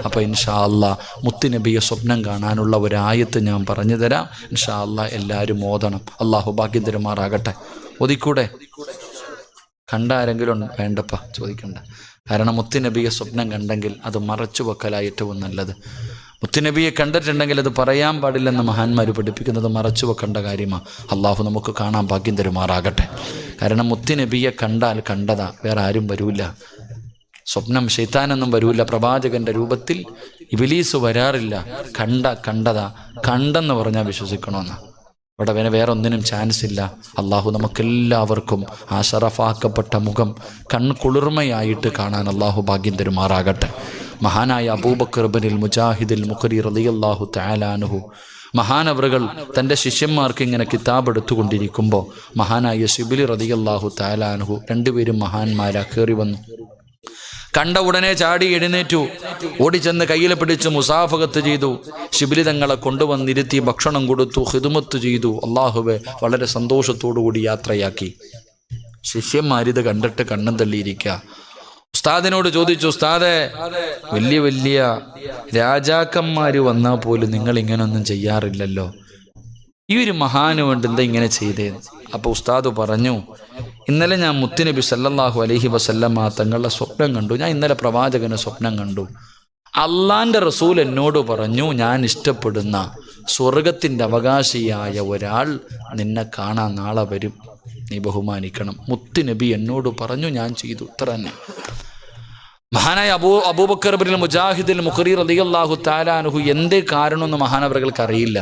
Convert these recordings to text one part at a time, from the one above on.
അപ്പോൾ ഇൻഷാ അല്ലാ മുത്തുനബിയെ സ്വപ്നം കാണാനുള്ള ഒരായത്ത് ഞാൻ പറഞ്ഞു തരാം. ഇൻഷാ അല്ലാ എല്ലാവരും ഓതണം. അള്ളാഹു ഭാഗ്യം തരുമാറാകട്ടെ. ഓതിക്കൂടെ? കണ്ട ആരെങ്കിലും വേണ്ടപ്പാ, ചോദിക്കണ്ട. കാരണം മുത്തുനബിയെ സ്വപ്നം കണ്ടെങ്കിൽ അത് മറച്ചു വെക്കലാണ് ഏറ്റവും നല്ലത്. മുത്തുനബിയെ കണ്ടിട്ടുണ്ടെങ്കിൽ അത് പറയാൻ പാടില്ലെന്ന് മഹാന്മാർ പഠിപ്പിക്കുന്നത് മറച്ചു വെക്കേണ്ട കാര്യമാണ്. അള്ളാഹു നമുക്ക് കാണാൻ ഭാഗ്യം തരുമാറാകട്ടെ. കാരണം മുത്തുനബിയെ കണ്ടാൽ കണ്ടതാ, വേറെ ആരും വരൂല. സ്വപ്നം ശൈത്താനൊന്നും വരൂല. പ്രവാചകന്റെ രൂപത്തിൽ ഇബ്ലീസ് വരാറില്ല. കണ്ടതാ. കണ്ടെന്ന് പറഞ്ഞാൽ വിശ്വസിക്കണമെന്ന്. അവിടെ വേറെ ഒന്നിനും ചാൻസ് ഇല്ല. അള്ളാഹു നമുക്കെല്ലാവർക്കും ആ ശറഫാക്കപ്പെട്ട മുഖം കൺകുളിർമയായിട്ട് കാണാൻ അള്ളാഹു ഭാഗ്യം തരുമാറാകട്ടെ. മഹാനായ അബൂബക്കർ ഇബ്നുൽ മുജാഹിദുൽ മുഖരി റളിയല്ലാഹു തആല അൻഹു മഹാനവറുകൾ തൻ്റെ ശിഷ്യന്മാർക്ക് ഇങ്ങനെ കിതാബ് എടുത്തുകൊണ്ടിരിക്കുമ്പോൾ മഹാനായ ശിബിലി റളിയല്ലാഹു തആല അൻഹു, രണ്ടുപേരും മഹാന്മാരാ, കയറി വന്നു. കണ്ട ഉടനെ ചാടി എഴുന്നേറ്റു, ഓടിച്ചെന്ന് കയ്യിൽ പിടിച്ച് മുസാഫകത്ത് ചെയ്തു. ശിബിലി തങ്ങളെ കൊണ്ടുവന്നിരുത്തി ഭക്ഷണം കൊടുത്തു, ഖിദ്മത്ത് ചെയ്തു. അള്ളാഹുവെ വളരെ സന്തോഷത്തോടുകൂടി യാത്രയാക്കി. ശിഷ്യന്മാരിത് കണ്ടിട്ട് കണ്ണും തള്ളിയിരിക്കുക. ഉസ്താദിനോട് ചോദിച്ചു, ഉസ്താദെ, വലിയ വലിയ രാജാക്കന്മാർ വന്നാൽ പോലും നിങ്ങൾ ഇങ്ങനൊന്നും ചെയ്യാറില്ലല്ലോ, ഈ ഒരു മഹാന് വേണ്ടി എന്താ ഇങ്ങനെ ചെയ്തേന്ന്? അപ്പോൾ ഉസ്താദ് പറഞ്ഞു, ഇന്നലെ ഞാൻ മുത്തുനബി സല്ലല്ലാഹു അലൈഹി വസല്ലമ തങ്ങളുടെ സ്വപ്നം കണ്ടു. ഞാൻ ഇന്നലെ പ്രവാചകന് സ്വപ്നം കണ്ടു. അള്ളാൻ്റെ റസൂൽ എന്നോട് പറഞ്ഞു, ഞാൻ ഇഷ്ടപ്പെടുന്ന സ്വർഗത്തിൻ്റെ അവകാശിയായ ഒരാൾ നിന്നെ കാണാൻ നാളെ വരും, നീ ബഹുമാനിക്കണം. മുത്തുനബി എന്നോട് പറഞ്ഞു, ഞാൻ ചെയ്തു. ഇത്ര തന്നെ. മഹാനായ അബൂബക്കർ ഇബ്നുൽ മുജാഹിദുൽ മുഖരി റളിയല്ലാഹു തആല അൻഹു എന്തേ കാരണമെന്ന് മഹാനവറുകൾക്ക് അറിയില്ല.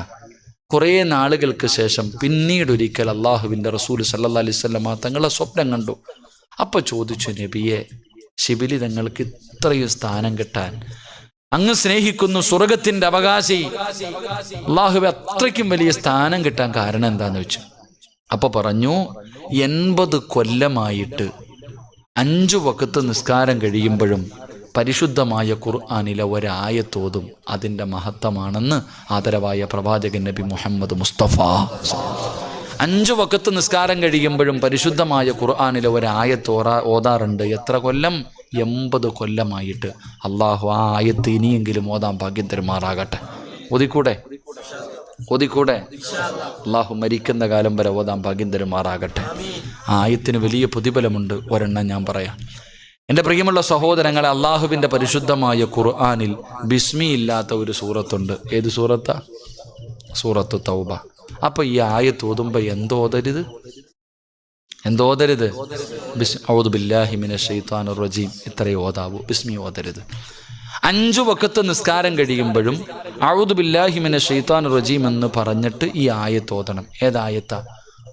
കുറേ നാളുകൾക്ക് ശേഷം പിന്നീടൊരിക്കൽ അള്ളാഹുവിൻ്റെ റസൂൽ സല്ലല്ലാഹു അലൈഹി വസല്ലമ തങ്ങളെ സ്വപ്നം കണ്ടു. അപ്പോൾ ചോദിച്ചു, നബിയെ, ശിബിലി തങ്ങൾക്ക് ഇത്രയും സ്ഥാനം കിട്ടാൻ, അങ്ങ് സ്നേഹിക്കുന്നു സ്വർഗത്തിൻ്റെ അവകാശി അള്ളാഹുവെ, അത്രയ്ക്കും വലിയ സ്ഥാനം കിട്ടാൻ കാരണം എന്താന്ന് വെച്ചു. അപ്പോൾ പറഞ്ഞു, 80 കൊല്ലമായിട്ട് 5 വഖത്ത് നിസ്കാരം കഴിയുമ്പോഴും പരിശുദ്ധമായ ഖുർആനിലെ ഒരായത്തോതും അതിൻ്റെ മഹത്വമാണെന്ന് ആദരവായ പ്രവാചകൻ നബി മുഹമ്മദ് മുസ്തഫ. 5 വഖത്ത് നിസ്കാരം കഴിയുമ്പോഴും പരിശുദ്ധമായ ഖുർആനിലെ ഒരായത്ത് ഓതാറുണ്ട്. എത്ര കൊല്ലം? 80 കൊല്ലമായിട്ട്. അള്ളാഹു ആ ആയത്ത് ഇനിയെങ്കിലും ഓതാൻ ഭാഗ്യം തരുമാറാകട്ടെ. ഓതിക്കൂടെ? അള്ളാഹു മരിക്കുന്ന കാലം വരെ ഓതാൻ ഭാഗ്യം തരുമാറാകട്ടെ. ആ ആയത്തിന് വലിയ പ്രതിഫലമുണ്ട്. ഒരെണ്ണം ഞാൻ പറയാം. എൻ്റെ പ്രിയമുള്ള സഹോദരങ്ങളെ, അള്ളാഹുവിൻ്റെ പരിശുദ്ധമായ ഖുർആനിൽ ബിസ്മി ഇല്ലാത്ത ഒരു സൂറത്തുണ്ട്. ഏത് സൂറത്താ? സൂറത്തു തൗബ. അപ്പോൾ ഈ ആയത്ത് ഓതുമ്പോൾ എന്തോതരുത്? ഔദു ബില്ലാഹി മിനശ് ശൈത്വാനിർ റജീം ഇത്രയേ ഓതാവൂ. ബിസ്മി ഓതരുത്. 5 വഖത്ത് നിസ്കാരം കഴിയുമ്പോഴും ഔദു ബില്ലാഹി മിനശ് ശൈത്വാനിർ റജീം എന്ന് പറഞ്ഞിട്ട് ഈ ആയത്ത് ഓതണം. ഏതായത്താ?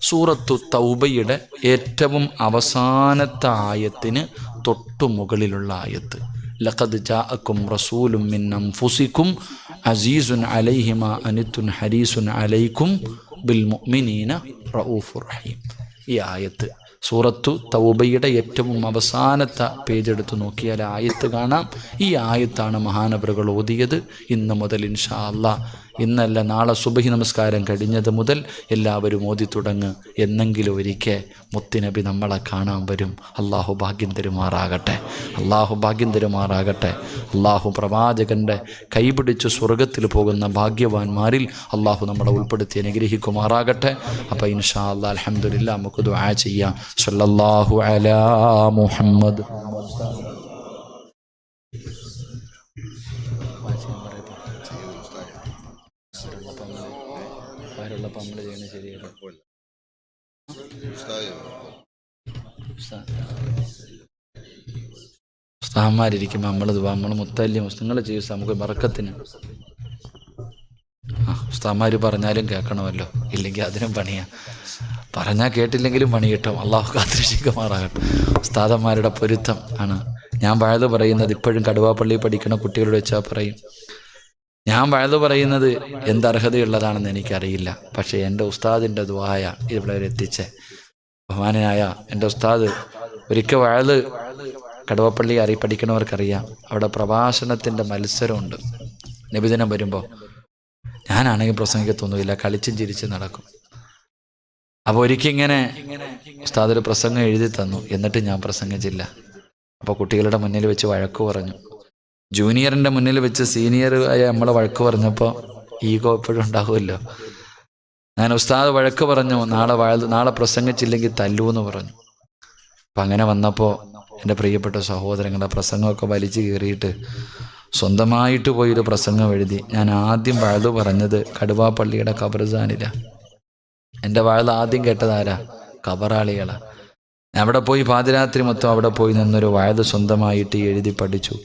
സൂറത്തു തൗബയുടെ ഏറ്റവും അവസാനത്തെ ആയത്തിന് തൊട്ടു മുകളിലുള്ള ആയത്ത്. ലഖദ് ജാഅക്കും റസൂലും മിൻ അൻഫുസിക്കും അസീസുൻ അലൈഹി മാ അനിത്തുൻ ഹരീസുൻ അലൈക്കും ബിൽ മുഅ്മിനീന റഊഫുർ റഹീം. ഈ ആയത്ത് സൂറത്തു തൗബയുടെ ഏറ്റവും അവസാനത്തെ പേജ് എടുത്ത് നോക്കിയാൽ ആയത്ത് കാണാം. ഈ ആയത്താണ് മഹാനവറുകൾ ഓതിയത്. ഇന്ന് മുതൽ ഇൻഷാ അല്ലാഹ്, ഇന്നല്ല നാളെ സുബഹി നമസ്കാരം കഴിഞ്ഞത് മുതൽ എല്ലാവരും ഓതി തുടങ്ങ്. എന്നെങ്കിലും ഒരിക്കൽ മുത്തുനബി നമ്മളെ കാണാൻ വരും. അള്ളാഹു ഭാഗ്യം തരുമാറാകട്ടെ. അള്ളാഹു പ്രവാചകൻ്റെ കൈപിടിച്ച് സ്വർഗത്തിൽ പോകുന്ന ഭാഗ്യവാന്മാരിൽ അള്ളാഹു നമ്മളെ ഉൾപ്പെടുത്തി അനുഗ്രഹിക്കുമാറാകട്ടെ. അപ്പോൾ ഇൻഷാ അല്ലാഹ് അൽഹംദുലില്ലാഹ് നമുക്ക് ദുആ ചെയ്യാം. സല്ലല്ലാഹു അലാ മുഹമ്മദ്. ഉസ്താദന്മാരിയ്ക്കുമ്പോൾ നമ്മൾ മുത്തല്യം നിങ്ങൾ ചെയ്യും നമുക്ക് ബറക്കത്തിന്. ഉസ്താദന്മാർ പറഞ്ഞാലും കേൾക്കണമല്ലോ, ഇല്ലെങ്കിൽ അതിനും പണിയാണ്. പറഞ്ഞാൽ കേട്ടില്ലെങ്കിലും പണി കിട്ടും. അള്ളാഹു കാത്തിരക്ഷിക്കുമാറാകട്ടെ. ഉസ്താദന്മാരുടെ പൊരുത്തം ആണ്. ഞാൻ വഴുത് പറയുന്നത് ഇപ്പോഴും കടുവാപ്പള്ളി പഠിക്കുന്ന കുട്ടികളോട് വെച്ചാൽ പറയും, ഞാൻ വഴുത് പറയുന്നത് എന്തർഹതയുള്ളതാണെന്ന് എനിക്കറിയില്ല, പക്ഷേ എൻ്റെ ഉസ്താദിൻ്റെ ദുആയ ഇവിടെ വരെ എത്തിച്ചേ. ബഹുമാനായ എൻ്റെ ഉസ്താദ് ഒരിക്കൽ വഴുത് കടുവപ്പള്ളി പഠിക്കണവർക്കറിയാം, അവിടെ പ്രഭാഷണത്തിൻ്റെ മത്സരമുണ്ട്. നബിദിനം വരുമ്പോൾ ഞാനാണെങ്കിൽ പ്രസംഗിക്കത്തൊന്നുമില്ല, കളിച്ചും ചിരിച്ചും നടക്കും. അപ്പോൾ ഒരിക്കൽ ഇങ്ങനെ ഉസ്താദ് ഒരു പ്രസംഗം എഴുതി തന്നു, എന്നിട്ട് ഞാൻ പ്രസംഗിച്ചില്ല. അപ്പോൾ കുട്ടികളുടെ മുന്നിൽ വെച്ച് വഴക്ക് പറഞ്ഞു. ജൂനിയറിൻ്റെ മുന്നിൽ വെച്ച് സീനിയർ ആയ നമ്മളെ വഴക്ക് പറഞ്ഞപ്പോൾ ഈഗോ എപ്പോഴും ഉണ്ടാകുമല്ലോ. ഞാൻ ഉസ്താദ് വഴക്ക് പറഞ്ഞു, നാളെ പ്രസംഗിച്ചില്ലെങ്കിൽ തല്ലൂന്ന് പറഞ്ഞു. അപ്പം അങ്ങനെ വന്നപ്പോൾ എൻ്റെ പ്രിയപ്പെട്ട സഹോദരങ്ങളുടെ പ്രസംഗമൊക്കെ വലിച്ചു കയറിയിട്ട് സ്വന്തമായിട്ട് പോയൊരു പ്രസംഗം എഴുതി. ഞാൻ ആദ്യം വഴുതു പറഞ്ഞത് കടുവാപ്പള്ളിയുടെ ഖബർസ്ഥാനിലാണ്. എൻ്റെ വഴുത് ആദ്യം കേട്ടതാരാ? ഖബറാളികളാണ്. അവിടെ പോയി പാതിരാത്രി മൊത്തം അവിടെ പോയി നിന്നൊരു വഴുത് സ്വന്തമായിട്ട് എഴുതി പഠിച്ചു.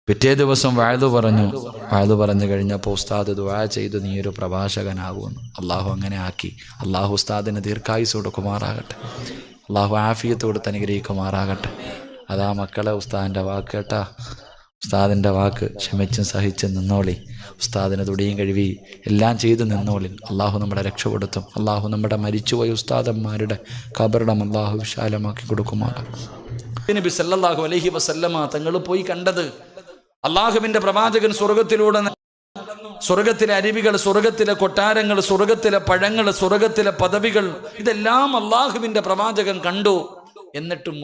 പിറ്റേ ദിവസം വഴുതു പറഞ്ഞു കഴിഞ്ഞപ്പോൾ ഉസ്താദ് ദുആ ചെയ്തു, നീ ഒരു പ്രഭാഷകനാകുമെന്ന്. അള്ളാഹു അങ്ങനെ ആക്കി. അള്ളാഹു ഉസ്താദിന് ദീർഘായുസ് കൊടുക്കുമാറാകട്ടെ. അള്ളാഹു ആഫിയത്ത് കൊടുത്ത് അനുഗ്രഹിക്കുമാറാകട്ടെ. അതാ മക്കളെ, ഉസ്താദിൻ്റെ വാക്ക് കേട്ടാ, ഉസ്താദിൻ്റെ വാക്ക് ക്ഷമിച്ചും സഹിച്ചും നിന്നോളി. ഉസ്താദിന് തുടിയും കഴുകി എല്ലാം ചെയ്ത് നിന്നോളി. അള്ളാഹു നമ്മുടെ രക്ഷപ്പെടുത്തും. അള്ളാഹു നമ്മുടെ മരിച്ചുപോയ ഉസ്താദന്മാരുടെ ഖബറിടം അള്ളാഹു വിശാലമാക്കി കൊടുക്കുമാറാം. നബി സല്ലല്ലാഹു അലൈഹി വസല്ലമ തങ്ങൾ പോയി കണ്ടത് അള്ളാഹുവിൻ്റെ പ്രവാചകൻ സ്വർഗത്തിലൂടെ, സ്വർഗത്തിലെ അരുവികൾ, സ്വർഗത്തിലെ കൊട്ടാരങ്ങൾ, സ്വർഗത്തിലെ പഴങ്ങൾ, സ്വർഗത്തിലെ പദവികൾ, ഇതെല്ലാം അള്ളാഹുവിൻ്റെ പ്രവാചകൻ കണ്ടു. എന്നിട്ടും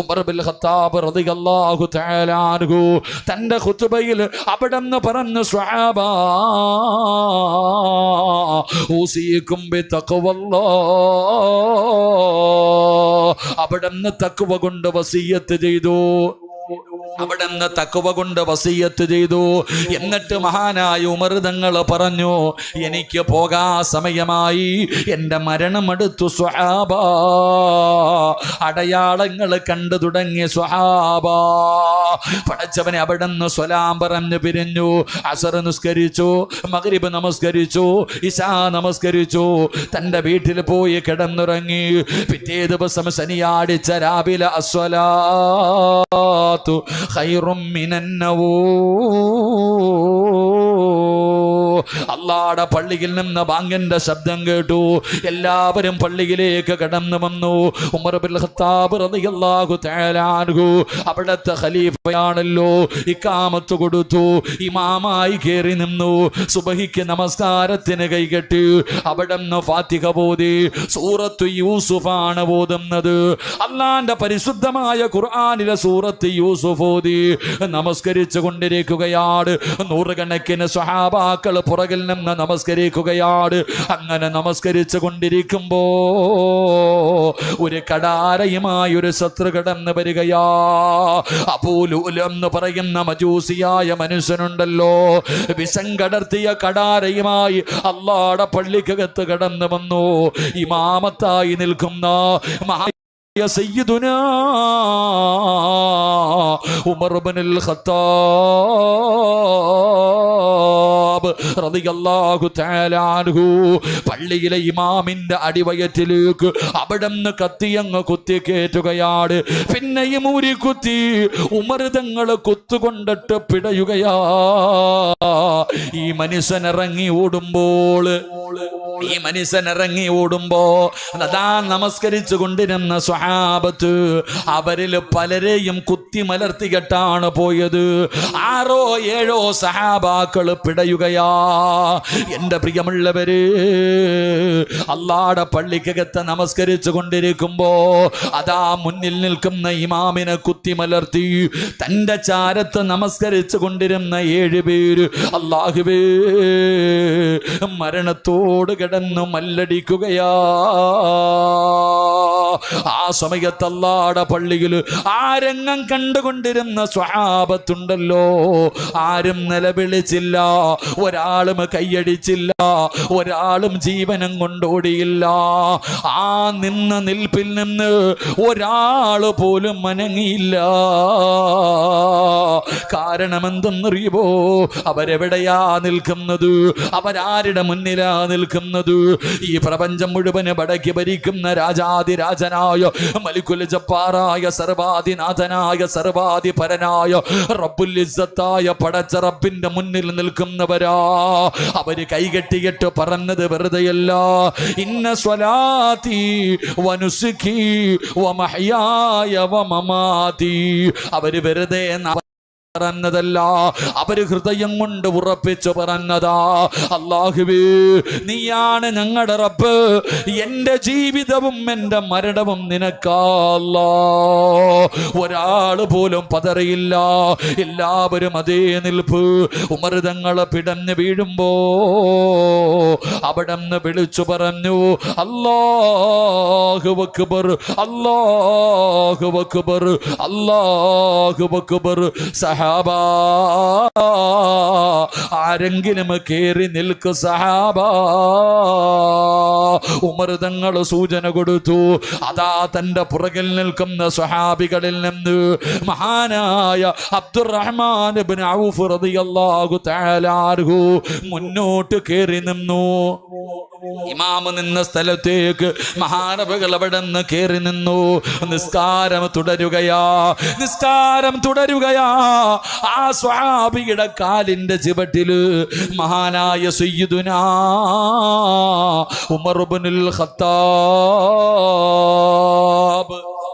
ഉമർ ബിൻ ഖത്താബ് റളിയല്ലാഹു തആല അൻഹു തന്റെ ഖുതുബയിൽ അവിടെന്ന് പറഞ്ഞു, സ്വഹാബാ ഊസികും ബിത്തഖ്വല്ലാഹ്. അവിടെന്ന് തഖ്വ കൊണ്ട് വസിയത്ത് ചെയ്തു. അവിടെന്ന് തഖ്വ കൊണ്ട് വസിയത്ത് ചെയ്തു. എന്നിട്ട് മഹാനായ ഉമർ തങ്ങൾ പറഞ്ഞു, എനിക്ക് പോകാ സമയമായി, എൻ്റെ മരണമെടുത്തു സ്വഹാബാ. അടയാളങ്ങൾ കണ്ടു തുടങ്ങി സ്വഹാബാ. പടച്ചവനെ അവിടെന്ന് സ്വലാം പറഞ്ഞു പിരിഞ്ഞു. അസർ നിസ്കരിച്ചു, മഗ്രിബ് നമസ്കരിച്ചു, ഇശാ നമസ്കരിച്ചു, തൻ്റെ വീട്ടിൽ പോയി കിടന്നുറങ്ങി. പിറ്റേ ദിവസം ശനിയാഴ്ച രാവിലെ അസ്വലാത്തു ഖൈറും മിനന്നവൂം. അല്ലാഹുവിന്റെ പള്ളിയിൽ നിന്ന് ബാങ്കിന്റെ ശബ്ദം കേട്ടു. എല്ലാവരും പള്ളിയിലേക്ക് കടന്നു വന്നു. ഉമർ ബിൻ ഖത്താബ് റളിയല്ലാഹു തആല അൻഹു അവിടുത്തെ ഖലീഫയാണല്ലോ, ഇഖാമത്ത് കൊടുത്തു. ഇമാമായി കയറി നിന്നു. സുബഹിക്ക് നമസ്കാരത്തിന് കൈകെട്ടി അവിടുന്ന് ഫാത്തിഹ ഓതി. സൂറത്തു യൂസുഫാണ് ഓതുന്നത്. അല്ലാഹുവിന്റെ പരിശുദ്ധമായ ഖുർആനിലെ സൂറത്ത് യൂസുഫ് ഓതി നമസ്കരിച്ചു കൊണ്ടിരിക്കുകയാണ്. നൂറുകണക്കിന് സ്വഹാബാക്കൾ പുറകിൽ നിന്ന് നമസ്കരിക്കുകയാണ്. അങ്ങനെ നമസ്കരിച്ചു കൊണ്ടിരിക്കുമ്പോ ഒരു കടാരയുമായി ഒരു ശത്രു കടന്നു വരികയാ. അബൂലുൽ എന്ന് പറയുന്ന മജൂസിയായ മനുഷ്യനുണ്ടല്ലോ, വിഷം കടർത്തിയ കടാരയുമായി അല്ലാഹുവിന്റെ പള്ളിക്കകത്ത് കടന്നു വന്നു. ഇമാമത്തായി നിൽക്കുന്ന സയ്യിദുനാ ഉമർ ഇബ്നുൽ ഖത്താബ് റളിയല്ലാഹു തആല അൻഹു പള്ളിയിലെ ഇമാമിന്റെ അടിവയറ്റിലേക്ക് അവിടുന്ന് കത്തിയങ്ങ് കുത്തിക്കേറ്റുകയാണ്. പിന്നെയും ഊരി കുത്തി ഉമർ തങ്ങൾ കുത്തുകൊണ്ടിട്ട് പിടയുകയാ. ഈ മനുഷ്യൻ ഇറങ്ങി ഓടുമ്പോ അതാ നമസ്കരിച്ചു കൊണ്ടിരുന്ന സ്വഹാബത്ത് അവരിൽ പലരെയും കുത്തി മലർത്തികെട്ടാണ് പോയത്. 6 or 7 സഹാബാക്കൾ പിടയുകയാ. എൻ്റെ പ്രിയമുള്ളവര്, അല്ലാഹുവിന്റെ പള്ളിക്കകത്ത് നമസ്കരിച്ചു കൊണ്ടിരിക്കുമ്പോ അതാ മുന്നിൽ നിൽക്കുന്ന ഇമാമിനെ കുത്തി മലർത്തി തൻ്റെ ചാരത്ത് നമസ്കരിച്ചു കൊണ്ടിരുന്ന 7 പേര് അല്ലാഹുവേ മരണത്തോട് കിടന്നു മല്ലടിക്കുകയാ. ആ സമയത്ത് അല്ലാഹുവിന്റെ പള്ളിയിൽ ആരംഗം കണ്ടുകൊണ്ടിരുന്ന സ്വഹാബത്തുണ്ടല്ലോ, ആരും നിലവിളിച്ചില്ല, ഒരാളും കൈയടിച്ചില്ല, ഒരാളും ജീവനം കൊണ്ടോടിയില്ല. ആ നിന്ന നിൽപ്പിൽ നിന്ന് ഒരാൾ പോലും അനങ്ങിയില്ല. കാരണം എന്തെന്നറിയുമോ? അവരെവിടെയാ നിൽക്കുന്നത്? അവരാരുടെ മുന്നിലാ നിൽക്കുന്നത്? ഈ പ്രപഞ്ചം മുഴുവന് വടക്കി ഭരിക്കുന്ന രാജാതിരാജനായ മലിക്കുൽ ജബ്ബാറായ സർവാധിനാഥനായ സർവാധിപരനായ റബ്ബുൽ ഇസ്സത്തായ പടച്ച റബ്ബിന്റെ മുന്നിൽ നിൽക്കുന്നവരാ. അവര് കൈകെട്ടിയിട്ട് പറഞ്ഞത് വെറുതെയല്ല. ഇന്ന സ്വലാത്തി വനുസുഖി വമഹ്യായ വമമാതി. അവര് വെറുതെ പറഞ്ഞതല്ല, അവര് ഹൃദയം കൊണ്ട് ഉറപ്പിച്ചു പറഞ്ഞതാ. അല്ലാഹുവേ, നീയാണ് ഞങ്ങളുടെ റബ്ബ്, എന്റെ ജീവിതവും എന്റെ മരണവും നിനക്കാ അല്ലാഹ്. ഒരാള് പോലും പതറിയില്ല, എല്ലാവരും അതേ നിൽപ്പ്. ഉമർ തങ്ങളെ പിടഞ്ഞു വീഴുമ്പോ അവിടെന്ന് വിളിച്ചു പറഞ്ഞു, അല്ലാഹു അക്ബർ, അല്ലാഹു അക്ബർ, അല്ലാഹു അക്ബർ. സഹാബ, ആരെങ്കിലും കേറി നിൽക്കു സഹാബ. ഉമർ തങ്ങൾ സൂചന കൊടുത്തു. അതാ തന്റെ പുറകിൽ നിൽക്കുന്ന സ്വഹാബികളിൽ നിന്ന് മഹാനായ അബ്ദുറഹ്മാൻ ഇബ്നു ഔഫ് റളിയല്ലാഹു തആല അൻഹു മുന്നോട്ട് കേറി നിന്നു. ഇമാമ് നിന്ന സ്ഥലത്തേക്ക് മഹാനബികൾ അവിടെ നിന്ന് കേറി നിന്നു. നിസ്കാരം തുടരുകയാ, നിസ്കാരം തുടരുകയാ. ആ സ്വഹാബിയുടെ കാലിന്റെ ചുവട്ടില് മഹാനായ സയ്യിദുനാ ഉമർ ഇബ്നുൽ ഖത്താബ്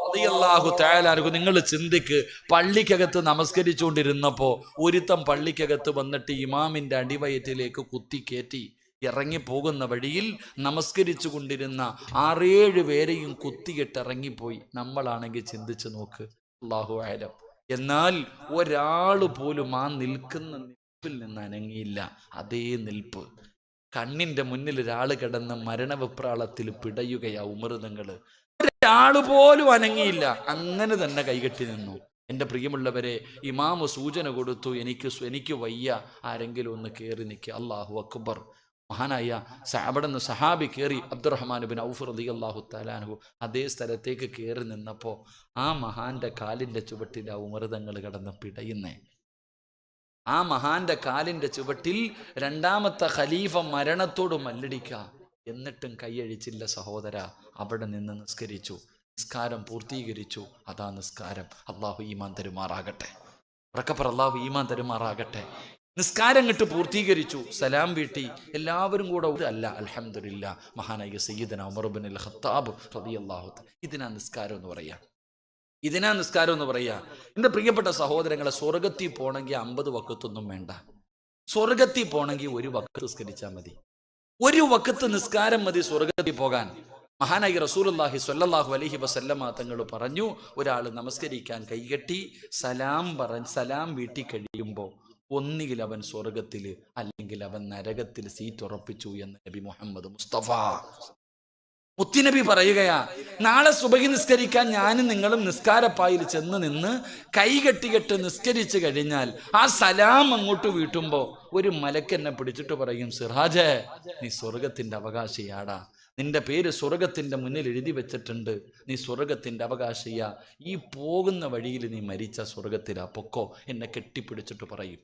റളിയല്ലാഹു തആല അൻഹു. നിങ്ങൾ ചിന്തിക്ക്, പള്ളിക്കകത്ത് നമസ്കരിച്ചുകൊണ്ടിരുന്നപ്പോ ഒരുത്തം പള്ളിക്കകത്ത് വന്നിട്ട് ഇമാമിന്റെ അടിവയറ്റിലേക്ക് കുത്തിക്കേറ്റി ഇറങ്ങിപ്പോകുന്ന വഴിയിൽ നമസ്കരിച്ചു കൊണ്ടിരുന്ന 6-7 പേരെയും കുത്തിയിട്ട് ഇറങ്ങിപ്പോയി. നമ്മളാണെങ്കിൽ ചിന്തിച്ചു നോക്ക്. അല്ലാഹു അഅലം. എന്നാൽ ഒരാള് പോലും ആ നിൽക്കുന്ന നിൽപ്പിൽ നിന്ന് അനങ്ങിയില്ല. അതേ നിൽപ്പ്. കണ്ണിന്റെ മുന്നിൽ ഒരാൾ കിടന്ന് മരണവിപ്രാളത്തിൽ പിടയുകയാ ഉമർ തങ്ങൾ. ഒരാള് പോലും അനങ്ങിയില്ല, അങ്ങനെ തന്നെ കൈകെട്ടി നിന്നു. എൻ്റെ പ്രിയമുള്ളവരെ, ഇമാമ് സൂചന കൊടുത്തു, എനിക്ക് വയ്യ, ആരെങ്കിലും ഒന്ന് കയറി നിൽക്കുക. അല്ലാഹു അക്ബർ. മഹാനായ അവിടുന്ന് സഹാബി കയറി. അബ്ദുറഹ്മാൻ ഇബ്നു ഔഫ് റളിയല്ലാഹു തആല അൻഹു അതേ സ്ഥലത്തേക്ക് കയറി നിന്നപ്പോൾ ആ മഹാന്റെ കാലിൻ്റെ ചുവട്ടിൽ ആ ഉമർ തങ്ങൾ കിടന്ന് പിടയുന്നേ. ആ മഹാന്റെ കാലിൻ്റെ ചുവട്ടിൽ രണ്ടാമത്തെ ഖലീഫ മരണത്തോട് മല്ലടിക്കുക. എന്നിട്ടും കൈയഴിച്ചില്ല സഹോദര. അവിടെ നിന്ന് നിസ്കരിച്ചു, നിസ്കാരം പൂർത്തീകരിച്ചു. അതാ നിസ്കാരം. അല്ലാഹു ഈമാൻ തരുമാറാകട്ടെ. ഉറക്കപ്പറ, അല്ലാഹു ഈമാൻ തരുമാറാകട്ടെ. നിസ്കാരം കിട്ട് പൂർത്തീകരിച്ചു, സലാം വീട്ടി. എല്ലാവരും കൂടെ അല്ല, അൽഹംദുലില്ലാ, മഹാനായ സയ്യിദന ഉമർ ഇബ്നുൽ ഖത്താബ് റളിയല്ലാഹു തആല. ഇതിനാ നിസ്കാരം എന്ന് പറയാ, ഇതിനാ നിസ്കാരം എന്ന് പറയാ. എൻ്റെ പ്രിയപ്പെട്ട സഹോദരങ്ങളെ, സ്വർഗത്തിൽ പോകണമെങ്കിൽ 50 വക്കത്തൊന്നും വേണ്ട. സ്വർഗത്തിൽ പോകണമെങ്കിൽ 1 വക്കത്ത് നിസ്കരിച്ചാൽ മതി. 1 വക്കത്ത് നിസ്കാരം മതി സ്വർഗത്തിൽ പോകാൻ. മഹാനായ റസൂലുള്ളാഹി സ്വല്ലല്ലാഹു അലൈഹി വസല്ലമ തങ്ങൾ പറഞ്ഞു, ഒരാൾ നമസ്കരിക്കാൻ കൈകെട്ടി സലാം വീട്ടി കഴിയുമ്പോൾ ഒന്നുകിൽ അവൻ സ്വർഗത്തിൽ, അല്ലെങ്കിൽ അവൻ നരകത്തിൽ സീറ്റ് ഉറപ്പിച്ചു എന്ന് നബി മുഹമ്മദ് മുസ്തഫ മുത്തുനബി പറയുകയാ. നാളെ സുബഹി നിസ്കരിക്കാൻ ഞാനും നിങ്ങളും നിസ്കാരപ്പായിൽ ചെന്ന് നിന്ന് കൈകെട്ടികെട്ട് നിസ്കരിച്ചു കഴിഞ്ഞാൽ ആ സലാം അങ്ങോട്ട് വീട്ടുമ്പോൾ ഒരു മലക്ക് എന്നെ പിടിച്ചിട്ട് പറയും, സിറാജേ, നീ സ്വർഗത്തിന്റെ അവകാശിയാടാ, നിന്റെ പേര് സ്വർഗത്തിന്റെ മുന്നിൽ എഴുതി വെച്ചിട്ടുണ്ട്, നീ സ്വർഗത്തിന്റെ അവകാശിയാ, ഈ പോകുന്ന വഴിയിൽ നീ മരിച്ച സ്വർഗത്തിലാ, പൊക്കോ, എന്നെ കെട്ടിപ്പിടിച്ചിട്ട് പറയും.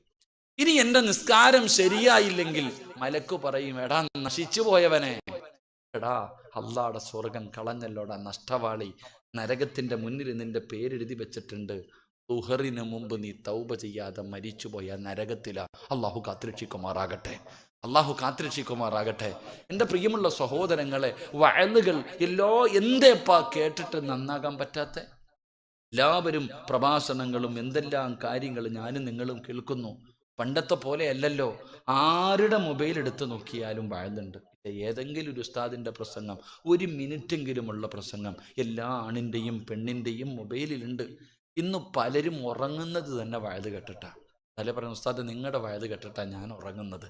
ഇനി എന്റെ നിസ്കാരം ശരിയായില്ലെങ്കിൽ മലക്ക് പറയും, എടാ നശിച്ചു പോയവനെ, എടാ അള്ളാടെ സ്വർഗം കളഞ്ഞല്ലോടാ നഷ്ടവാളി, നരകത്തിന്റെ മുന്നിൽ നിന്റെ പേരെഴുതി വെച്ചിട്ടുണ്ട്, ദുഹറിന് മുമ്പ് നീ തൗബ ചെയ്യാതെ മരിച്ചുപോയ നരകത്തിലാ. അള്ളാഹു കാത്തുരക്ഷിക്കുമാറാകട്ടെ, അള്ളാഹു കാത്തുരക്ഷിക്കുമാറാകട്ടെ. എൻ്റെ പ്രിയമുള്ള സഹോദരങ്ങളെ, വഅലുകൾ എന്തേപ്പാ കേട്ടിട്ട് നന്നാകാൻ പറ്റാത്ത? എല്ലാവരും പ്രഭാഷണങ്ങളും എന്തെല്ലാം കാര്യങ്ങൾ ഞാനും നിങ്ങളും കേൾക്കുന്നു. പണ്ടത്തെ പോലെ അല്ലല്ലോ. ആരുടെ മൊബൈൽ എടുത്ത് നോക്കിയാലും വഅലുണ്ട്. ഏതെങ്കിലും ഒരു ഉസ്താദിൻ്റെ പ്രസംഗം, 1 മിനിറ്റെങ്കിലുമുള്ള പ്രസംഗം എല്ലാ ആണിൻ്റെയും പെണ്ണിൻ്റെയും മൊബൈലിലുണ്ട്. ഇന്ന് പലരും ഉറങ്ങുന്നത് തന്നെ വഅല് കേട്ടിട്ടാ. അല്ലെ പറയുന്ന, ഉസ്താദ് നിങ്ങളുടെ വഅല് കേട്ടിട്ടാ ഞാൻ ഉറങ്ങുന്നത്.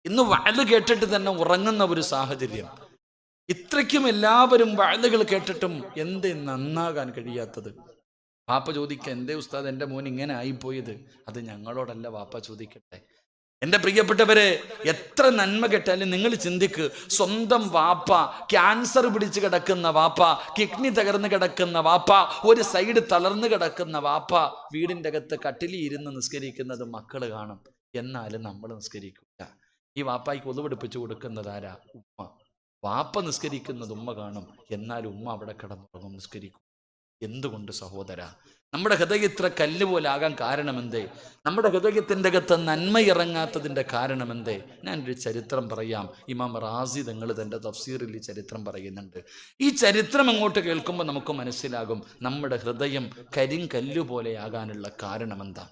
ഇന്ന് വഅല് കേട്ടിട്ട് തന്നെ ഉറങ്ങുന്ന ഒരു സാഹചര്യം. ഇത്രയ്ക്കും എല്ലാവരും വഅലുകൾ കേട്ടിട്ടും എന്തേ നന്നാകാൻ കഴിയാത്തത്? വാപ്പ ചോദിക്കുക, എന്തേ ഉസ്താദ് എൻ്റെ മോൻ ഇങ്ങനെ ആയിപ്പോയത്? അത് ഞങ്ങളോടല്ല വാപ്പ ചോദിക്കട്ടെ. എൻ്റെ പ്രിയപ്പെട്ടവരെ, എത്ര നന്മ കേട്ടാലും നിങ്ങൾ ചിന്തിക്ക്, സ്വന്തം വാപ്പ ക്യാൻസർ പിടിച്ച് കിടക്കുന്ന വാപ്പ, കിഡ്നി തകർന്ന് കിടക്കുന്ന വാപ്പ, ഒരു സൈഡ് തളർന്ന് കിടക്കുന്ന വാപ്പ വീടിൻ്റെ അകത്ത് കട്ടിലി ഇരുന്ന് നിസ്കരിക്കുന്നത് മക്കൾ കാണും. എന്നാലും നമ്മൾ നിസ്കരിക്കില്ല. ഈ വാപ്പായ്ക്ക് ഒതുവെടുപ്പിച്ച് കൊടുക്കുന്നത് ആരാ? ഉമ്മ. വാപ്പ നിസ്കരിക്കുന്നത് ഉമ്മ കാണും, എന്നാലും ഉമ്മ അവിടെ കിടന്നുറങ്ങും, നിസ്കരിക്കും. എന്തുകൊണ്ട് സഹോദര? നമ്മുടെ ഹൃദയം ഇത്ര കല്ല് പോലെ ആകാൻ കാരണമെന്തേ? നമ്മുടെ ഹൃദയത്തിൻ്റെ അകത്ത് നന്മ ഇറങ്ങാത്തതിൻ്റെ കാരണമെന്തേ? ഞാനൊരു ചരിത്രം പറയാം. ഇമാം റാസി തങ്ങൾ തൻ്റെ തഫ്സീറിൽ ഈ ചരിത്രം പറയുന്നുണ്ട്. ഈ ചരിത്രം അങ്ങോട്ട് കേൾക്കുമ്പോൾ നമുക്ക് മനസ്സിലാകും നമ്മുടെ ഹൃദയം കരിങ്കല്ലുപോലെ ആകാനുള്ള കാരണമെന്താ.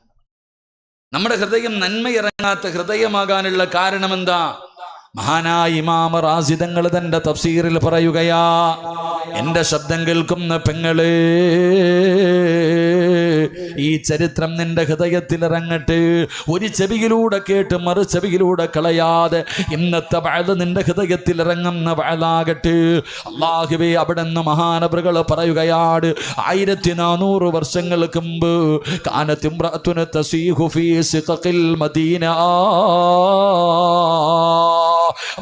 നമ്മുടെ ഹൃദയം നന്മയിറങ്ങാത്ത ഹൃദയമാകാനുള്ള കാരണം എന്താ? മഹാനായ ഇമാം റാസി തങ്ങൾ തന്റെ തഫ്സീറിൽ പറയുകയാ, എന്റെ ശബ്ദം കേൾക്കുന്ന പെങ്ങളെ, ഈ ചരിത്രം നിന്റെ ഹൃദയത്തിൽ ഇറങ്ങട്ടെ. ഒരു ചെവിയിലൂടെ കേട്ട് മറു ചെവിയിലൂടെ കളയാതെ ഇന്നത്തെ വഅദ് നിന്റെ ഹൃദയത്തിൽ ഇറങ്ങുന്ന വഅദാകട്ടെ. അല്ലാഹുവേ, അവിടുന്ന് മഹാനവറുകൾ പറയുകയാണ്, 1400 വർഷങ്ങൾക്ക് മുമ്പ് കാനത്ത് ഇംറഅത്തുൻ തസീഹു ഫീ സിഖഖിൽ മദീന,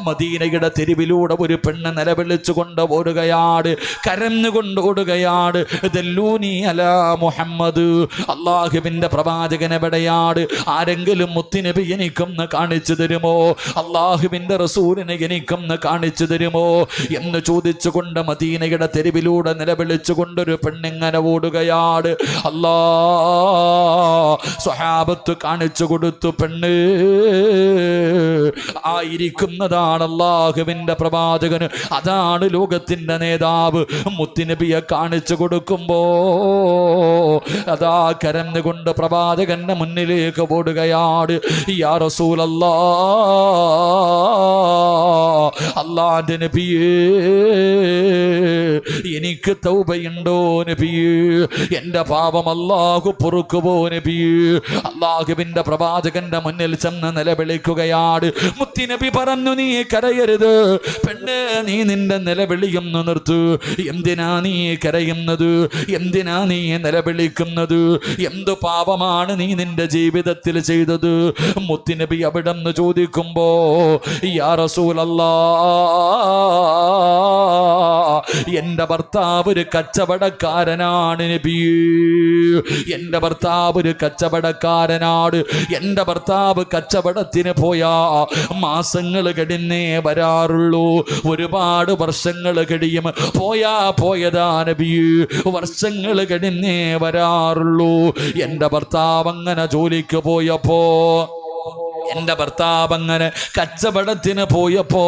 മദീനയുടെ തെരുവിലൂടെ ഒരു പെണ്ണ് നിലവിളിച്ചുകൊണ്ട് ഓടുകയാണ്, കരഞ്ഞുകൊണ്ട് ഓടുകയാണ്. ദല്ലൂനി അലാ മുഹമ്മദ്, അള്ളാഹുവിന്റെ പ്രവാചകൻ എവിടെയാണ്? ആരെങ്കിലും മുത്തുനബി എനിക്കൊന്ന് കാണിച്ചു തരുമോ? അള്ളാഹുവിന്റെ റസൂലിനെ എനിക്കൊന്ന് കാണിച്ചു തരുമോ എന്ന് ചോദിച്ചുകൊണ്ട് മദീനയുടെ തെരുവിലൂടെ നിലവിളിച്ചുകൊണ്ടൊരു പെണ്ണിങ്ങനെ ഓടുകയാണ്. അല്ലാ, സ്വഹാബത്ത് കാണിച്ചു കൊടുത്തു. പെണ്ണ് ആയിരിക്കുന്നതാണ് അള്ളാഹുവിന്റെ പ്രവാചകന്, അതാണ് ലോകത്തിന്റെ നേതാവ്. മുത്തുനബിയെ കാണിച്ചു കൊടുക്കുമ്പോ അതാ കരഞ്ഞുകൊണ്ട് പ്രവാചകന്റെ മുന്നിലേക്ക് ഓടുകയാണ്. യാ റസൂലല്ലാഹ്, അല്ലാഹുവിന്റെ നബിയേ, എനിക്ക് തൗബയുണ്ടോ നബിയേ? എന്റെ പാപം അല്ലാഹു പൊറുക്കുമോ നബിയേ? അല്ലാഹുവിന്റെ പ്രവാചകന്റെ മുന്നിൽ ചെന്ന് നിലവിളിക്കുകയാണ്. മുത്തുനബി പറഞ്ഞു, നീ കരയരുത് പെണ്ണ്, നീ നിന്റെ നിലവിളിയൊന്ന് നിർത്ത്. എന്തിനാ നീ കരയുന്നത്? എന്തിനാ നീ നിലവിളിക്കുന്നത്? എന്തു പാപമാണ് നീ നിന്റെ ജീവിതത്തിൽ ചെയ്തത്? മുത്തുനബി അവിടെ നിന്ന് ചോദിക്കുമ്പോ, യാ റസൂലല്ലാഹ്, എന്റെ ഭർത്താവ് ഒരു കച്ചവടക്കാരനാണ് നബിയേ. എന്റെ ഭർത്താവ് ഒരു കച്ചവടക്കാരനാണ്. എന്റെ ഭർത്താവ് കച്ചവടത്തിന് പോയാ മാസങ്ങൾ കഴിഞ്ഞേ വരാറുള്ളൂ. ഒരുപാട് വർഷങ്ങൾ കഴിയും. പോയതാ നബിയേ, വർഷങ്ങൾ കഴിഞ്ഞേ വരാറുള്ളൂ. എന്റെ ഭർത്താവ് അങ്ങനെ ജോലിക്ക് പോയപ്പോ, എന്റെ ഭർത്താവ് അങ്ങനെ കച്ചവടത്തിന് പോയപ്പോ,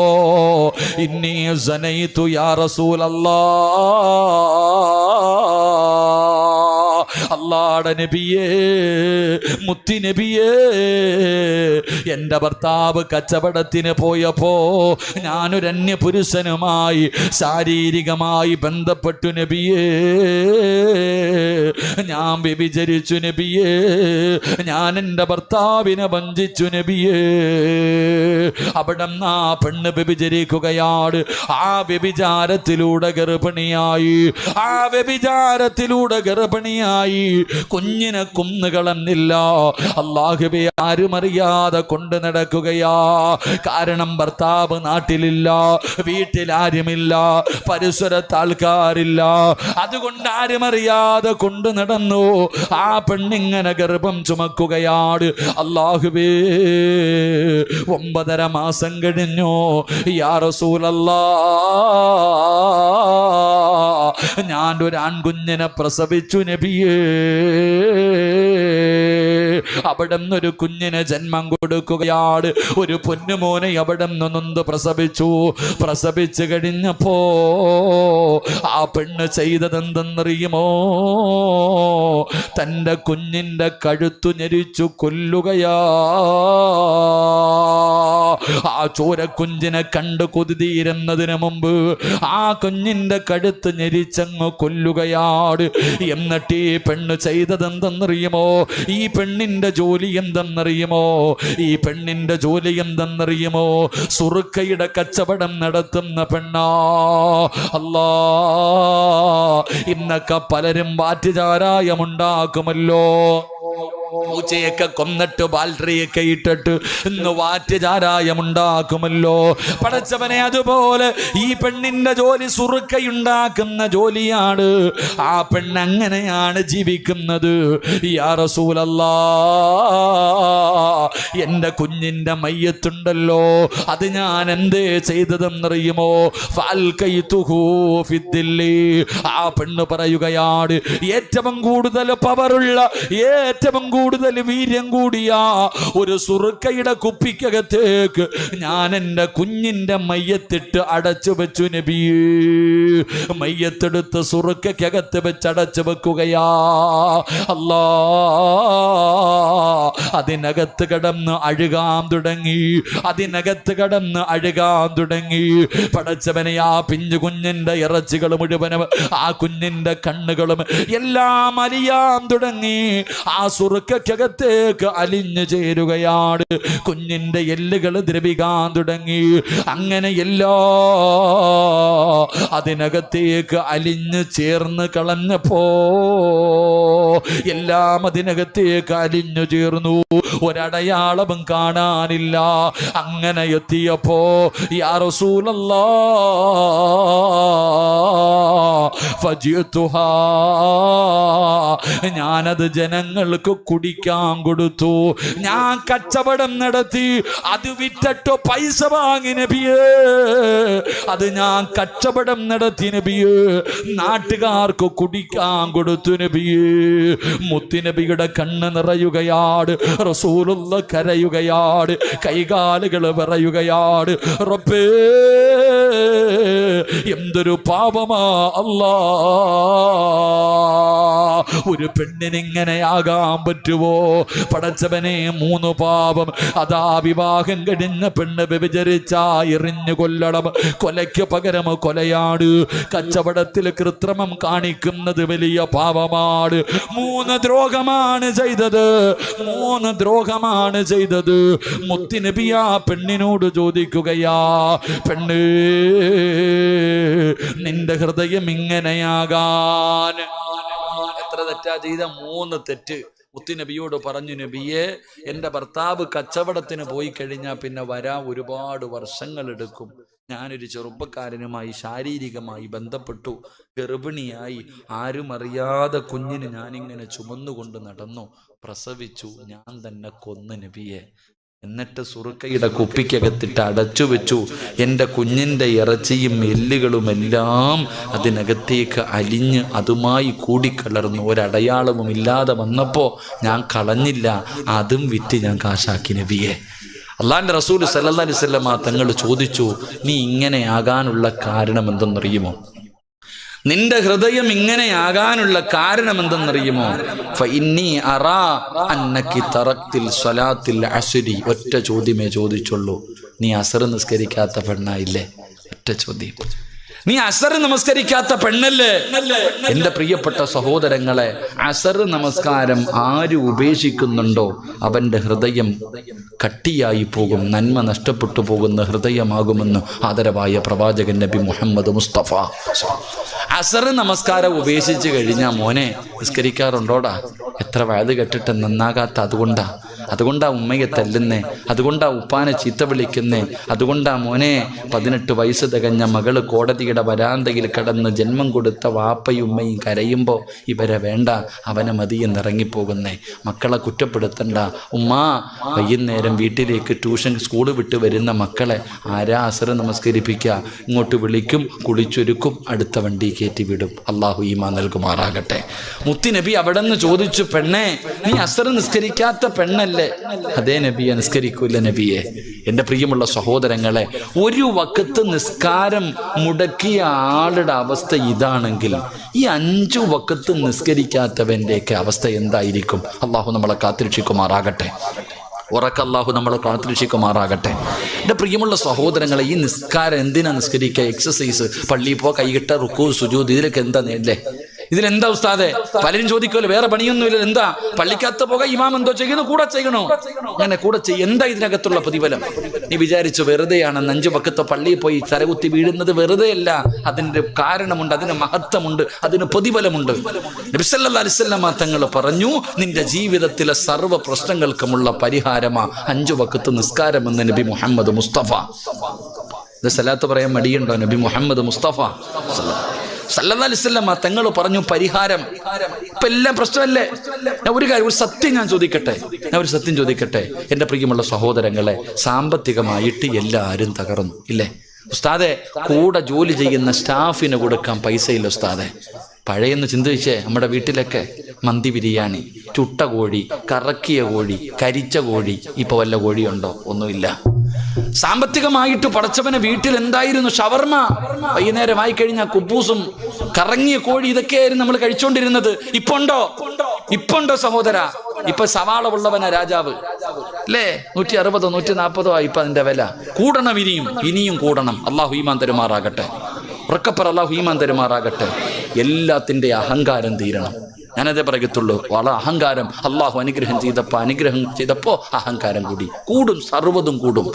ഇന്നി സനൈതു യാ റസൂലല്ലാഹ്, അല്ലാഹുവിന്റെ നബിയേ, മുത്തി നബിയേ, എന്റെ ഭർത്താവ് കച്ചവടത്തിന് പോയപ്പോ ഞാനൊരു അന്യപുരുഷനുമായി ശാരീരികമായി ബന്ധപ്പെട്ടു നബിയേ. ഞാൻ വ്യഭിചരിച്ചു നബിയേ. ഞാൻ എൻ്റെ ഭർത്താവിനെ വഞ്ചിച്ചു നബിയേ. അവിടെ ആ പെണ്ണ് വ്യഭിചരിക്കുകയാണ്. ആ വ്യഭിചാരത്തിലൂടെ ഗർഭിണിയായി. ആ വ്യഭിചാരത്തിലൂടെ ഗർഭിണിയായി. കുഞ്ഞിനെ കൊന്നുകളഞ്ഞില്ല. അല്ലാഹുവേ, ആരുമറിയാതെ കൊണ്ട് നടക്കുകയാ. കാരണം ഭർത്താവ് നാട്ടിലില്ല, വീട്ടിലാരുമില്ല, പരിസരത്ത് ആൾക്കാരില്ല. അതുകൊണ്ട് ആരുമറിയാതെ കൊണ്ട് നടന്നു. ആ പെണ്ണിങ്ങനെ ഗർഭം ചുമക്കുകയാണ്. അല്ലാഹുവേ, 9.5 മാസം കഴിഞ്ഞു. യാ റസൂലല്ലാഹ്, ഞാൻ ഒരു ആൺകുഞ്ഞിനെ പ്രസവിച്ചു നബിയേ. അവിടെ നിന്നൊരു കുഞ്ഞിനെ ജന്മം കൊടുക്കുകയാണ്. ഒരു പൊന്നുമോനെ അവിടെ നിന്ന് പ്രസവിച്ചു കഴിഞ്ഞപ്പോ ആ പെണ്ണ് ചെയ്തതെന്തെന്നറിയുമോ? തൻ്റെ കുഞ്ഞിൻ്റെ കഴുത്തു ഞെരിച്ചു കൊല്ലുകയാ. ആ ചോരക്കുഞ്ഞിനെ കണ്ട് കൊതിതീരുന്നതിന് മുമ്പ് ആ കുഞ്ഞിൻ്റെ കഴുത്ത് ഞെരിച്ചങ്ങ് കൊല്ലുകയാണ്. എന്നിട്ട് ഈ പെണ്ണ് ചെയ്തതെന്തെന്നറിയുമോ? ഈ പെണ്ണിൻ്റെ ജോലി എന്തെന്നറിയുമോ? ഈ പെണ്ണിൻ്റെ ജോലി എന്തെന്നറിയുമോ? സുറുക്കയുടെ കച്ചവടം നടത്തുന്ന പെണ്ണാ. അല്ലാ, ഇന്നൊക്കെ പലരും വാറ്റുചാരായമുണ്ടാക്കുമല്ലോ. പൂച്ചയൊക്കെ കൊന്നിട്ട് ബാൽട്ടറിയൊക്കെ ഇട്ടിട്ട് ഇന്ന് വാറ്റുചാരായമുണ്ടാക്കുമല്ലോ. പടച്ചവനെ, അതുപോലെ ഈ പെണ്ണിന്റെ ജോലി സുറുക്കയുണ്ടാക്കുന്ന ജോലിയാണ്. ആ പെണ്ണ് അങ്ങനെയാണ് ജീവിക്കുന്നത്. യാ റസൂലല്ലാഹ്, എൻ്റെ കുഞ്ഞിൻ്റെ മയ്യത്തുണ്ടല്ലോ, അത് ഞാൻ എന്തേ ചെയ്തതെന്നറിയുമോ? ആ പെണ്ണ് പറയുകയാണ്, ഏറ്റവും കൂടുതൽ പവറുള്ള, ഏറ്റവും കൂടുതൽ വീര്യം കൂടിയ ഒരു സുറുക്കയുടെ കുപ്പിക്കകത്തേക്ക് ഞാൻ എൻ്റെ കുഞ്ഞിൻ്റെ മയ്യത്തിട്ട് അടച്ചു വെച്ചു നബിയേ. മയ്യത്തെടുത്ത് സുറുക്കകത്ത് വെച്ച് അടച്ചു വെക്കുകയാ. അല്ലാ, അതിനകത്ത് കിടന്ന് അഴുകാൻ തുടങ്ങി, അതിനകത്ത് കിടന്ന് അഴുകാൻ തുടങ്ങി. പടച്ചവനെ, ആ പിഞ്ചു കുഞ്ഞിൻ്റെ ഇറച്ചികൾ മുഴുവനും, ആ കുഞ്ഞിൻ്റെ കണ്ണുകളും എല്ലാം അലിയാൻ തുടങ്ങി. ആ സുറുക്കകത്തേക്ക് അലിഞ്ഞു ചേരുകയാണ്. കുഞ്ഞിൻ്റെ എല്ലുകൾ ദ്രവിക്കാൻ തുടങ്ങി. അങ്ങനെ എല്ലാ അതിനകത്തേക്ക് അലിഞ്ഞു ചേർന്ന് കളഞ്ഞപ്പോ എല്ലാം അതിനകത്തേക്ക് അലിഞ്ഞു ചേർന്നു. ഒരടയാളവും കാണാനില്ല. അങ്ങനെ എത്തിയപ്പോ യാ റസൂലല്ലാഹ് ഫജിഅതുഹാ, ഞാനത് ജനങ്ങൾക്ക് കുടിക്കാൻ കൊടുത്തു. ഞാൻ കച്ചവടം നടത്തി, അത് വിറ്റിട്ട് പൈസ വാങ്ങി നബിയേ. അത് ഞാൻ കച്ചവടം നടത്തി നബിയേ. നാട്ടുകാർക്ക് കുടിക്കാൻ കൊടുത്തു നബിയേ. മുത്തുനബിയുടെ കണ്ണ് നിറയുകയാണ്. റസൂലുള്ള കരയുകയാണ്. കൈകാലുകൾ വിറയുകയാണ്. റബ്ബേ, എന്തൊരു പാപമാ അല്ലാ. ഒരു പെണ്ണിനിങ്ങനെയാകാൻ പറ്റുമോ? പടച്ചവനെ, 3 പാപം. അതാ വിവാഹം കഴിഞ്ഞ പെണ്ണ് വ്യഭിചരിച്ചാ എറിഞ്ഞു കൊല്ലണം. കൊലയ്ക്ക് പകരം കൊലയാണ്. കച്ചവടത്തിൽ കൃത്രിമം കാണിക്കുന്നത് വലിയ പാപമാണ്. 3 ദ്രോഹമാണ് ചെയ്തത്. 3 ദ്രോഹമാണ് ചെയ്തത്. മുത്തുനബി ആ പെണ്ണിനോട് ചോദിക്കുകയാ, പെണ്ണ്, നിന്റെ ഹൃദയം ഇങ്ങനെയാകാൻ എത്ര തെറ്റാ ചെയ്ത? 3 തെറ്റ്. മുത്തുനബിയോട് പറഞ്ഞു, നബിയെ, എൻ്റെ ഭർത്താവ് കച്ചവടത്തിന് പോയി കഴിഞ്ഞാൽ പിന്നെ വരാൻ ഒരുപാട് വർഷങ്ങളെടുക്കും. ഞാനൊരു ചെറുപ്പക്കാരനുമായി ശാരീരികമായി ബന്ധപ്പെട്ടു, ഗർഭിണിയായി, ആരും അറിയാതെ കുഞ്ഞിന് ഞാനിങ്ങനെ ചുമന്നുകൊണ്ട് നടന്നു, പ്രസവിച്ചു, ഞാൻ തന്നെ കൊന്നു നബിയെ. എന്നിട്ട് സുറുക്കയുടെ കുപ്പിക്കകത്തിട്ട് അടച്ചു വെച്ചു. എൻ്റെ കുഞ്ഞിൻ്റെ ഇറച്ചിയും എല്ലുകളും എല്ലാം അതിനകത്തേക്ക് അലിഞ്ഞ് അതുമായി കൂടിക്കലർന്നു. ഒരടയാളവും ഇല്ലാതെ വന്നപ്പോൾ ഞാൻ കളഞ്ഞില്ല, അതും വിറ്റ് ഞാൻ കാശാക്കി നബിയെ. അള്ളാന്റെ റസൂൽ സല്ലല്ലാഹു അലൈഹി വസല്ലം തങ്ങൾ ചോദിച്ചു, നീ ഇങ്ങനെയാകാനുള്ള കാരണം എന്തെന്നറിയുമോ? നിന്റെ ഹൃദയം ഇങ്ങനെയാകാനുള്ള കാരണം എന്തെന്നറിയുമോ? ഫഇന്നി അറാ അന്നകി തറക്തിൽ സ്വലാത്തിൽ അസ്രി. ഒറ്റ ചോദ്യമേ ചോദിച്ചുള്ളൂ. നീ അസർ നിസ്കരിക്കാത്ത പെണ്ണായില്ലേ? ഒറ്റ ചോദ്യം. നീ അസർ നമസ്കരിക്കാത്ത പെണ്ണല്ലേ? എൻ്റെ പ്രിയപ്പെട്ട സഹോദരങ്ങളെ, അസർ നമസ്കാരം ആര് ഉപേക്ഷിക്കുന്നുണ്ടോ അവൻ്റെ ഹൃദയം കട്ടിയായി പോകും, നന്മ നഷ്ടപ്പെട്ടു പോകുന്ന ഹൃദയമാകുമെന്ന് ആദരവായ പ്രവാചകൻ നബി മുഹമ്മദ് മുസ്തഫ. അസർ നമസ്കാരം ഉപേക്ഷിച്ച് കഴിഞ്ഞാൽ മോനെ നിസ്കരിക്കാറുണ്ടോടാ? എത്ര വയത് കെട്ടിട്ട് നന്നാകാത്ത അതുകൊണ്ടാ ഉമ്മയെ തല്ലുന്നേ, അതുകൊണ്ടാ ഉപ്പാനെ ചീത്ത വിളിക്കുന്നേ, അതുകൊണ്ടാ മോനെ 18 വയസ്സ് തികഞ്ഞ മകള് കോടതിയുടെ വരാന്തയിൽ കിടന്ന് ജന്മം കൊടുത്ത വാപ്പയും ഉമ്മയും കരയുമ്പോൾ ഇവരെ വേണ്ട, അവനെ മതിയെന്നിറങ്ങിപ്പോകുന്നേ. മക്കളെ കുറ്റപ്പെടുത്തണ്ട. ഉമ്മ വൈകുന്നേരം വീട്ടിലേക്ക് ട്യൂഷൻ സ്കൂള് വിട്ട് വരുന്ന മക്കളെ ആരാ അസർ നമസ്കരിപ്പിക്കുക? ഇങ്ങോട്ട് വിളിക്കും, കുളിച്ചൊരുക്കും, അടുത്ത വണ്ടി കയറ്റി വിടും. അള്ളാഹു ഈമാൻ നൽകുമാറാകട്ടെ. മുത്തുനബി അവിടെ നിന്ന് ചോദിച്ചു, പെണ്ണേ, നീ അസർ നിസ്കരിക്കാത്ത പെണ്ണല്ലേ? അതേ നബിയെ, നിസ്കരിക്കൂല നബിയെ. എൻ്റെ പ്രിയമുള്ള സഹോദരങ്ങളെ, ഒരു വക്കത്ത് നിസ്കാരം മുടക്കിയ ആളുടെ അവസ്ഥ ഇതാണെങ്കിൽ ഈ 5 വക്കത്ത് നിസ്കരിക്കാത്തവൻ്റെയൊക്കെ അവസ്ഥ എന്തായിരിക്കും? അള്ളാഹു നമ്മളെ കാത്തിരക്ഷിക്കുമാറാകട്ടെ. ഉറക്കല്ലാഹു നമ്മളെ കാത്തിരക്ഷിക്കുമാറാകട്ടെ. എൻ്റെ പ്രിയമുള്ള സഹോദരങ്ങളെ, ഈ നിസ്കാരം എന്തിനാ നിസ്കരിക്കുക? എക്സസൈസ്, പള്ളിയിൽ പോ, കൈകിട്ട, റുക്കൂ, സുജൂദ്, ഇതിലൊക്കെ എന്താ നേടല്ലേ? ഇതിലെന്താ ഉസ്താദെ? പലരും ചോദിക്കുമല്ലോ, വേറെ പണിയൊന്നുമില്ല, എന്താ പള്ളിക്കകത്ത് പോക, ഇമാം എന്തോ ചെയ്യുന്നു, കൂടെ ചെയ്യണോ? അങ്ങനെ കൂടെ ചെയ്യും. എന്താ ഇതിനകത്തുള്ള പ്രതിഫലം? നീ വിചാരിച്ചു വെറുതെയാണ് 5 വക്കത്ത് പള്ളിയിൽ പോയി തലകുത്തി വീഴുന്നത്? വെറുതെയല്ല, അതിൻ്റെ കാരണമുണ്ട്, അതിന് മഹത്വമുണ്ട്, അതിന് പ്രതിഫലമുണ്ട്. നബി സല്ലല്ലാഹു അലൈഹി വസല്ലം തങ്ങൾ പറഞ്ഞു, നിന്റെ ജീവിതത്തിലെ സർവ്വ പ്രശ്നങ്ങൾക്കുമുള്ള പരിഹാരമാ 5 വക്കത്ത് നിസ്കാരമെന്ന് നബി മുഹമ്മദ് മുസ്തഫ. ഇത് സലാത്ത് പറയാൻ മടിയുണ്ടോ? നബി മുഹമ്മദ് മുസ്തഫ സല്ലല്ലാഹു അലൈഹി വസല്ലം തങ്ങൾ പറഞ്ഞു പരിഹാരം. ഇപ്പൊ എല്ലാം പ്രശ്നമല്ലേ? ഞാൻ ഒരു കാര്യം, ഒരു സത്യം ഞാൻ ചോദിക്കട്ടെ. എൻ്റെ പ്രിയമുള്ള സഹോദരങ്ങളെ, സാമ്പത്തികമായിട്ട് എല്ലാവരും തകർന്നു ഇല്ലേ ഉസ്താദെ? കൂടെ ജോലി ചെയ്യുന്ന സ്റ്റാഫിന് കൊടുക്കാൻ പൈസയില്ല ഉസ്താദെ. പഴയെന്ന് ചിന്തിച്ചേ, നമ്മുടെ വീട്ടിലൊക്കെ മന്തി ബിരിയാണി, ചുട്ട കോഴി, കറക്കിയ കോഴി, കരിച്ച കോഴി. ഇപ്പൊ വല്ല കോഴിയുണ്ടോ? ഒന്നുമില്ല. സാമ്പത്തികമായിട്ട് പടച്ചവനെ വീട്ടിൽ എന്തായിരുന്നു? ഷവർമ, വൈകുന്നേരമായി കഴിഞ്ഞാൽ കുബൂസും കറങ്ങിയ കോഴി, ഇതൊക്കെയായിരുന്നു നമ്മൾ കഴിച്ചോണ്ടിരുന്നത്. ഇപ്പൊണ്ടോ സഹോദര? ഇപ്പൊ സവാള ഉള്ളവനാ രാജാവ് അല്ലേ? 160 140 ഇപ്പൊ അതിന്റെ വില. കൂടണം, ഇനിയും കൂടണം. അള്ളാഹു ഈമാൻ തരുമാറാകട്ടെ. ഉറക്കപ്പറ, അള്ളാഹു ഈമാൻ തരുമാറാകട്ടെ. എല്ലാത്തിന്റെ അഹങ്കാരം തീരണം. ഞാനതേ പറയത്തുള്ളൂ. വളരെ അഹങ്കാരം അള്ളാഹു അനുഗ്രഹം ചെയ്തപ്പോ അഹങ്കാരം കൂടും, സർവ്വതും കൂടും.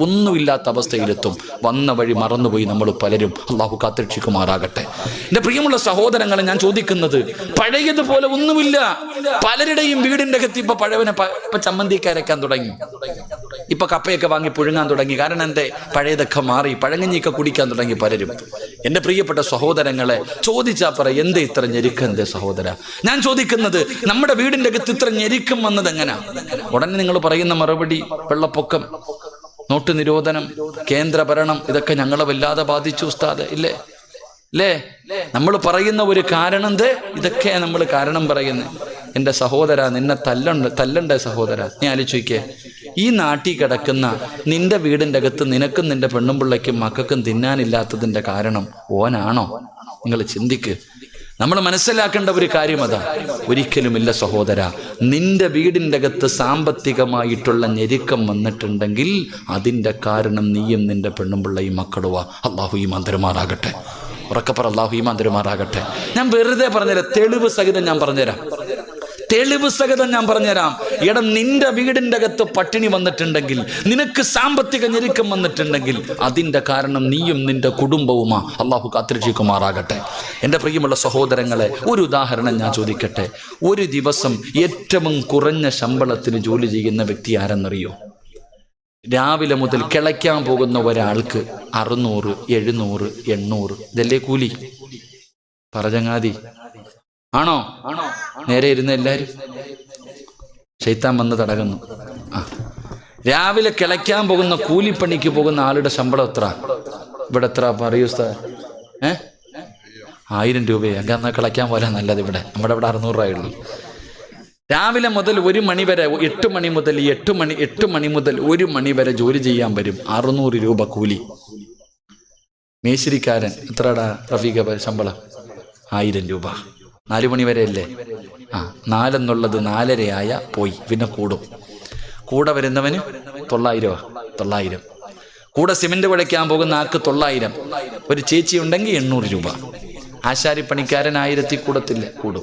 ഒന്നുമില്ലാത്ത അവസ്ഥയിലെത്തും. വന്ന വഴി മറന്നുപോയി നമ്മൾ പലരും. അള്ളാഹു കാത്തുരക്ഷിക്കുമാറാകട്ടെ. എൻ്റെ പ്രിയമുള്ള സഹോദരങ്ങളെ, ഞാൻ ചോദിക്കുന്നത്, പഴയതുപോലെ ഒന്നുമില്ല. പലരുടെയും വീടിൻ്റെ അകത്ത് ഇപ്പൊ ഇപ്പൊ ചമ്മന്തിയൊക്കെ അരയ്ക്കാൻ തുടങ്ങി, ഇപ്പൊ കപ്പയൊക്കെ വാങ്ങി പുഴുങ്ങാൻ തുടങ്ങി. കാരണം എന്തേ? പഴയതൊക്കെ മാറി, പഴങ്ങഞ്ഞിയൊക്കെ കുടിക്കാൻ തുടങ്ങി പലരും. എൻ്റെ പ്രിയപ്പെട്ട സഹോദരങ്ങളെ, ചോദിച്ചാ പറ, എന്തേ ഇത്ര ഞെരുക്കം? എന്തേ സഹോദര? ഞാൻ ചോദിക്കുന്നത്, നമ്മുടെ വീടിന്റെ അകത്ത് ഇത്ര ഞെരുക്കം വന്നത് എങ്ങനാ? ഉടനെ നിങ്ങൾ പറയുന്ന മറുപടി, വെള്ളപ്പൊക്കം, നോട്ട് നിരോധനം, കേന്ദ്ര ഭരണം, ഇതൊക്കെ ഞങ്ങളെ വല്ലാതെ ബാധിച്ചു ഉസ്താദ്. ഇല്ലേ? നമ്മൾ പറയുന്ന ഒരു കാരണം ഇതൊക്കെയാ നമ്മൾ കാരണം പറയുന്നത്. എൻ്റെ സഹോദര, നിന്നെ തല്ലണ്ടേ സഹോദര? നീ ആലോചിക്കേ, ഈ നാട്ടിൽ കിടക്കുന്ന നിന്റെ വീടിൻ്റെ അകത്ത് നിനക്കും നിന്റെ പെണ്ണും പിള്ളയ്ക്കും മക്കൾക്കും തിന്നാനില്ലാത്തതിൻ്റെ കാരണം ഓനാണോ? നിങ്ങൾ ചിന്തിക്ക്. നമ്മൾ മനസ്സിലാക്കേണ്ട ഒരു കാര്യം അതാ. ഒരിക്കലുമില്ല സഹോദര. നിന്റെ വീടിൻ്റെ അകത്ത് സാമ്പത്തികമായിട്ടുള്ള ഞെരുക്കം വന്നിട്ടുണ്ടെങ്കിൽ അതിൻ്റെ കാരണം നീയും നിന്റെ പെണ്ണും പിള്ളയും മക്കളുവാ. അള്ളാഹു ഈമാൻ തരുമാറാകട്ടെ. ഉറക്കപ്പറ, അള്ളാഹു ഈമാൻ തരുമാറാകട്ടെ. ഞാൻ വെറുതെ പറഞ്ഞുതരാം, തെളിവ് സഹിതം ഞാൻ പറഞ്ഞുതരാം. എടാ, നിന്റെ വീടിൻ്റെ അകത്ത് പട്ടിണി വന്നിട്ടുണ്ടെങ്കിൽ, നിനക്ക് സാമ്പത്തിക ഞെരുക്കം വന്നിട്ടുണ്ടെങ്കിൽ അതിൻ്റെ കാരണം നീയും നിന്റെ കുടുംബവുമാ. അള്ളാഹു കാത്തുരക്ഷിക്കുമാറാകട്ടെ. എൻ്റെ പ്രിയമുള്ള സഹോദരങ്ങളെ, ഒരു ഉദാഹരണം ഞാൻ ചോദിക്കട്ടെ. ഒരു ദിവസം ഏറ്റവും കുറഞ്ഞ ശമ്പളത്തിന് ജോലി ചെയ്യുന്ന വ്യക്തി ആരെന്നറിയോ? രാവിലെ മുതൽ കിളയ്ക്കാൻ പോകുന്ന ഒരാൾക്ക് 600, 700, 800 ഇതല്ലേ കൂലി? പറചങ്ങാതി ആണോ? നേരെ ഇരുന്ന് എല്ലാവരും ശൈത്താൻ വന്ന് തടകുന്നു. രാവിലെ കിളയ്ക്കാൻ പോകുന്ന കൂലിപ്പണിക്ക് പോകുന്ന ആളുടെ ശമ്പളം എത്ര? ഇവിടെ എത്ര പറയൂ ഉസ്താദ്? 1000 രൂപയെ. എന്നാ കിളയ്ക്കാൻ പോലെ നല്ലത്. നമ്മുടെ ഇവിടെ 600 രൂപയുള്ളൂ. രാവിലെ മുതൽ 1 മണി വരെ, 8 മണി മുതൽ 1 മണി വരെ ജോലി ചെയ്യാൻ വരും. 600 രൂപ കൂലി. മേശിരിക്കാരൻ എത്രടാ റഫീഖ ശമ്പളം? 1000 രൂപ. 4 മണി വരെ അല്ലേ? 4 എന്നുള്ളത് 4:30 പോയി. പിന്നെ കൂടെ വരുന്നവന് 900. കൂടെ സിമെന്റ് കുഴയ്ക്കാൻ പോകുന്ന ആൾക്ക് 900. ഒരു ചേച്ചി ഉണ്ടെങ്കിൽ 800 രൂപ. ആശാരിപ്പണിക്കാരൻ 1000 കൂടത്തില്ല, കൂടും.